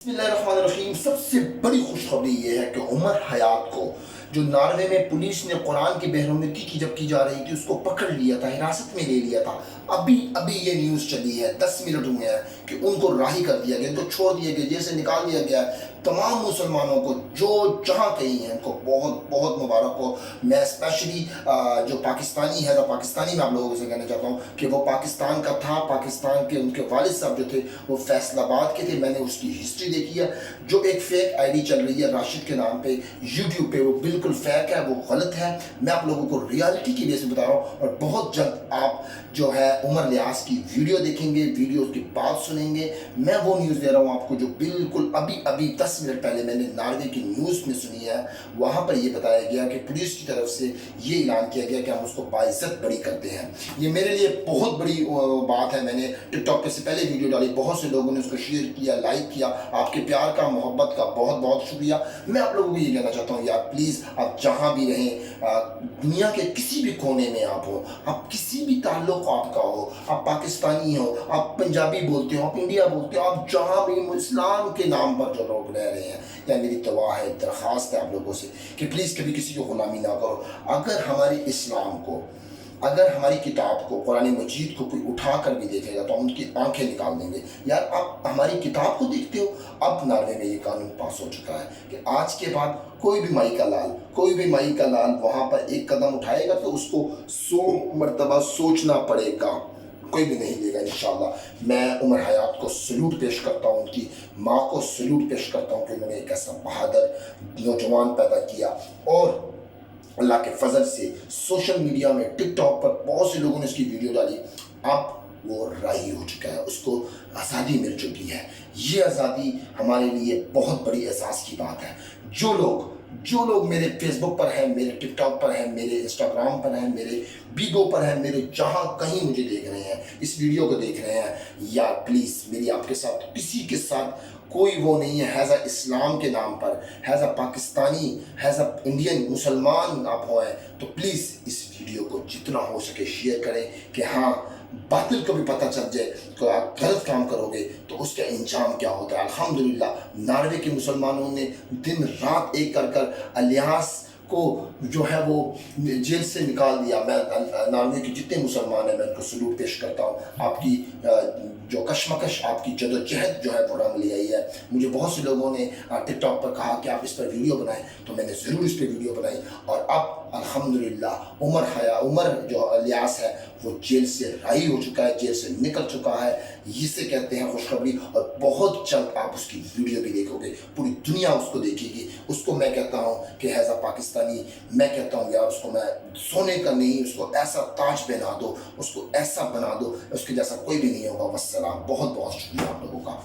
बिस्मिल्लाहिर्रहमानिर्रहीम। सबसे बड़ी खुशखबरी ये है कि उमर हयात को जो नॉर्वे में पुलिस ने कुरान की बहरौनगी की जब की जा रही थी उसको पकड़ लिया था, हिरासत में ले लिया था। अभी अभी ये न्यूज़ चली है, 10 मिनट हुए हैं कि उनको राही कर दिया गया, उनको छोड़ दिया गया, जेल से निकाल दिया गया। तमाम मुसलमानों को जो जहाँ कहीं हैं उनको बहुत बहुत मुबारक हो। मैं स्पेशली जो पाकिस्तानी है, पाकिस्तानी मैं आप लोगों से कहना चाहता हूँ कि वो पाकिस्तान का था, पाकिस्तान के उनके वालिद साहब जो थे वो फैसलाबाद के थे। मैंने उसकी हिस्ट्री देखी है। जो एक फेक आईडी चल रही है राशिद के नाम पे यूट्यूब पे, वो बिल्कुल फेक है, वो गलत है। मैं आप लोगों को रियलिटी की बेस में बता रहा हूँ और बहुत जल्द आप जो है उमर लियास की वीडियो देखेंगे, वीडियो की बात सुनेंगे। मैं वो न्यूज़ दे रहा हूँ आपको जो बिल्कुल अभी अभी 10 मिनट पहले मैंने नॉर्वे की न्यूज़ में सुनी है। वहाँ पर ये बताया गया कि पुलिस की तरफ से ये ऐलान किया गया कि हम उसको बाइज्जत बरी करते हैं। ये मेरे लिए बहुत बड़ी बात है। मैंने टिकटॉक पे से पहले वीडियो डाली, बहुत से लोगों ने उसको शेयर किया, लाइक किया। आपके प्यार का, मोहब्बत का बहुत बहुत शुक्रिया। मैं आप लोगों को ये कहना चाहता हूँ यार, प्लीज़ आप जहाँ भी रहें, दुनिया के किसी भी कोने में आप हो, आप किसी भी ताल्लुक़ आपका हो, आप पाकिस्तानी हो, आप पंजाबी बोलते हो, आप इंडिया बोलते हो, आप जहाँ भी इस्लाम के नाम पर जो लोग रह रहे हैं, या मेरी दुआ है, दरख्वास्त है आप लोगों से कि प्लीज़ कभी किसी को गुलामी ना करो। अगर हमारे इस्लाम को, अगर हमारी किताब को, कुरान मजीद को कोई उठा कर भी देखेगा तो हम उनकी आंखें निकाल देंगे। यार आप हमारी किताब को देखते हो। अब नॉर्वे में ये कानून पास हो चुका है कि आज के बाद कोई भी माई का लाल वहाँ पर एक कदम उठाएगा तो उसको 100 मरतबा सोचना पड़ेगा, कोई भी नहीं लेगा इंशाल्लाह। मैं उमर हयात को सल्यूट पेश करता हूँ, उनकी माँ को सल्यूट पेश करता हूँ कि उन्होंने एक ऐसा बहादुर नौजवान पैदा किया। और अल्लाह के फजल से सोशल मीडिया में, टिकटॉक पर बहुत से लोगों ने इसकी वीडियो डाली। अब वो राही हो चुका है, उसको आज़ादी मिल चुकी है। ये आज़ादी हमारे लिए बहुत बड़ी एहसास की बात है। जो लोग मेरे फेसबुक पर हैं, मेरे टिकटॉक पर हैं, मेरे इंस्टाग्राम पर हैं, मेरे बीगो पर हैं, मेरे जहाँ कहीं मुझे देख रहे हैं, इस वीडियो को देख रहे हैं, यार प्लीज़ मेरी आपके साथ, किसी के साथ कोई वो नहीं है। हैज़ अ इस्लाम के नाम पर, has a Pakistani, has a Indian मुसलमान आप हो हैं तो प्लीज़ इस वीडियो को जितना हो सके शेयर करें कि हाँ, बातिल को भी पता चल जाए कि आप गलत काम करोगे तो उसका इंजाम क्या होता है। अल्हम्दुलिल्लाह नॉर्वे के मुसलमानों ने दिन रात एक कर अलियास को जो है वो जेल से निकाल दिया। मैं नॉर्वे के जितने मुसलमान हैं मैं उनको सलूट पेश करता हूँ। आपकी जो कशमकश, आपकी जदोजहद जो है वो रंग ले आई है। मुझे बहुत से लोगों ने टिकटॉक पर कहा कि आप इस पर वीडियो बनाएं, तो मैंने ज़रूर इस पर वीडियो बनाई। और अब अल्हम्दुलिल्लाह उमर जो लियास है वो जेल से राही हो चुका है, जेल से निकल चुका है। इसे कहते हैं खुशखबरी। और बहुत जल्द आप उसकी वीडियो भी देखोगे, पूरी दुनिया उसको देखेगी। उसको मैं कहता हूँ कि हैज़ अ पाकिस्तानी, मैं कहता हूँ यार उसको मैं सोने का नहीं, उसको ऐसा ताज पहना दो, उसको ऐसा बना दो, उसके जैसा कोई भी नहीं होगा। वस्सलाम। बहुत बहुत शुक्रिया आप लोगों का।